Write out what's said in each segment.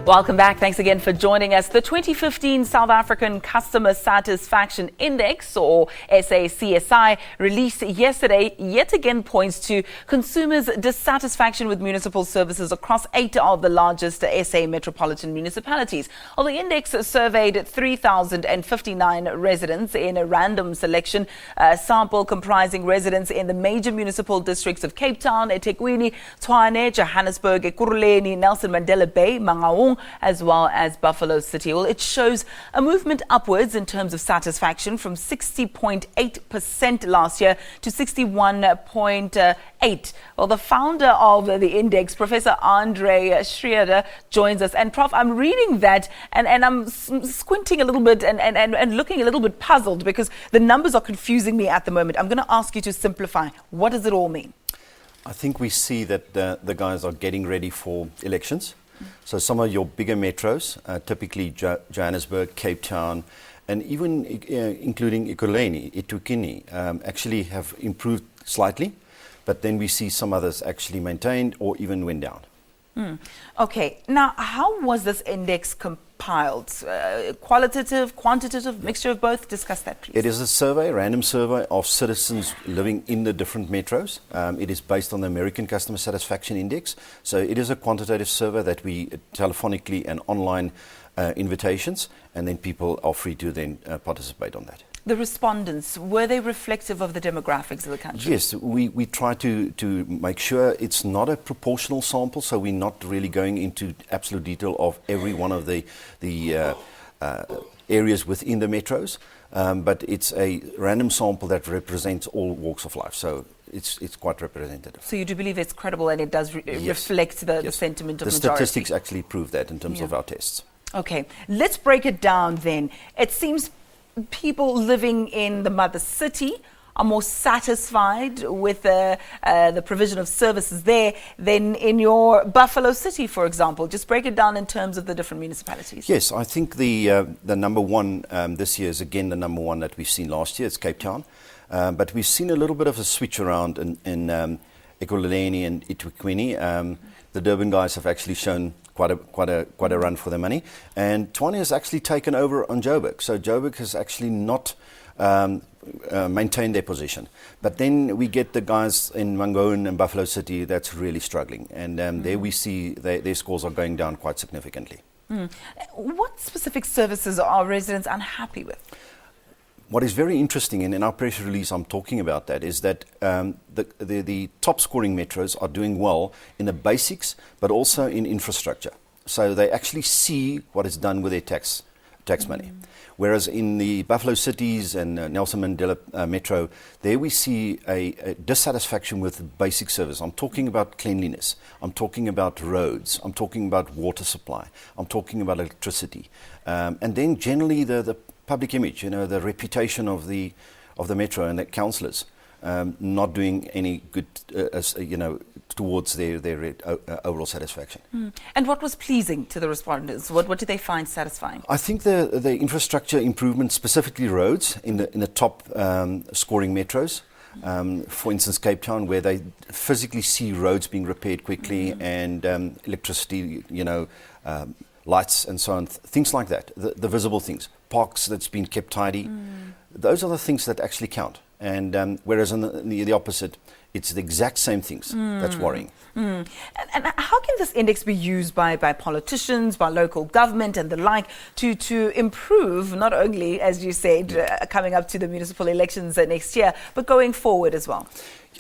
Welcome back. Thanks again for joining us. The 2015 South African Customer Satisfaction Index, or SACSI, released yesterday, yet again points to consumers' dissatisfaction with municipal services across 8 of the largest SA metropolitan municipalities. Well, the index surveyed 3,059 residents in a random selection sample comprising residents in the major municipal districts of Cape Town, eThekwini, Tshwane, Johannesburg, Ekurhuleni, Nelson Mandela Bay, Mangaung, as well as Buffalo City. Well, it shows a movement upwards in terms of satisfaction from 60.8% last year to 61.8%. Well, the founder of the index, Professor Andre Schreuder, joins us. And Prof, I'm reading that and I'm squinting a little bit and looking a little bit puzzled because the numbers are confusing me at the moment. I'm going to ask you to simplify. What does it all mean? I think we see that the guys are getting ready for elections. So some of your bigger metros, typically Johannesburg, Cape Town, and even including Ekurhuleni, eThekwini, actually have improved slightly. But then we see some others actually maintained or even went down. Okay. Now, how was this index compiled? Qualitative, quantitative, mixture of both? Discuss that, please. It is a survey, a random survey of citizens living in the different metros. It is based on the American Customer Satisfaction Index. So it is a quantitative survey that we telephonically and online invitations, and then people are free to then participate on that. The respondents, were they reflective of the demographics of the country? Yes, we try to make sure it's not a proportional sample, so we're not really going into absolute detail of every one of the areas within the metros, but it's a random sample that represents all walks of life, so it's quite representative. So you do believe it's credible and it does reflect the sentiment of the majority? The statistics actually prove that in terms of our tests. Okay, let's break it down then. It seems people living in the mother city are more satisfied with the provision of services there than in your Buffalo City, for example. Just break it down in terms of the different municipalities. Yes, I think the number one this year is again the number one that we've seen last year. It's Cape Town. But we've seen a little bit of a switch around in Ekurhuleni and eThekwini. The Durban guys have actually shown quite a run for their money, and Tshwane has actually taken over on Joburg. So Joburg has actually not maintained their position. But then we get the guys in Mangaung and Buffalo City that's really struggling, and there we see their scores are going down quite significantly. What specific services are residents unhappy with? What is very interesting, and in our press release I'm talking about that, is that the top scoring metros are doing well in the basics, but also in infrastructure. So they actually see what is done with their tax money. Whereas in the Buffalo Cities and Nelson Mandela Metro, there we see a dissatisfaction with basic service. I'm talking about cleanliness. I'm talking about roads. I'm talking about water supply. I'm talking about electricity. And then generally the public image, the reputation of the metro and the councillors not doing any good, towards their overall satisfaction. And what was pleasing to the respondents? What did they find satisfying? I think the infrastructure improvement, specifically roads, in the top scoring metros. For instance, Cape Town, where they physically see roads being repaired quickly and electricity, lights and so on, things like that, the visible things, parks that's been kept tidy. Those are the things that actually count. And whereas on the opposite, it's the exact same things that's worrying. And how can this index be used by politicians, by local government and the like to improve, not only, as you said, coming up to the municipal elections next year, but going forward as well?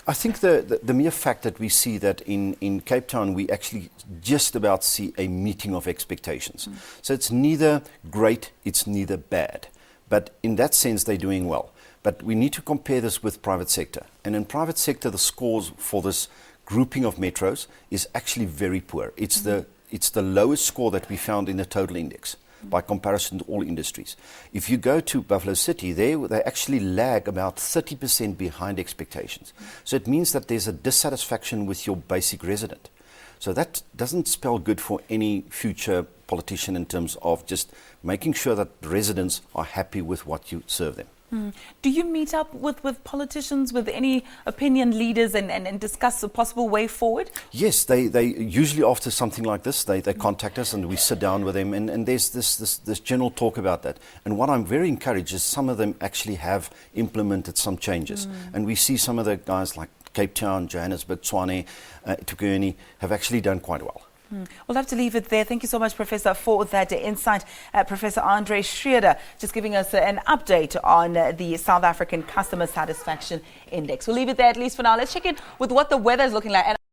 I think the mere fact that we see that in Cape Town, we actually just about see a meeting of expectations. So it's neither great, it's neither bad. But in that sense, they're doing well. But we need to compare this with private sector. And in private sector, the scores for this grouping of metros is actually very poor. It's the lowest score that we found in the total index by comparison to all industries. If you go to Buffalo City, they actually lag about 30% behind expectations. So it means that there's a dissatisfaction with your basic resident. So that doesn't spell good for any future politician in terms of just making sure that residents are happy with what you serve them. Do you meet up with politicians, with any opinion leaders and discuss a possible way forward? Yes, they usually after something like this, they contact us and we sit down with them and there's this general talk about that. And what I'm very encouraged is some of them actually have implemented some changes. And we see some of the guys like Cape Town, Johannesburg, Tshwane, eThekwini have actually done quite well. We'll have to leave it there. Thank you so much, Professor, for that insight. Professor Andre Schreuder just giving us an update on the South African Customer Satisfaction Index. We'll leave it there at least for now. Let's check in with what the weather is looking like.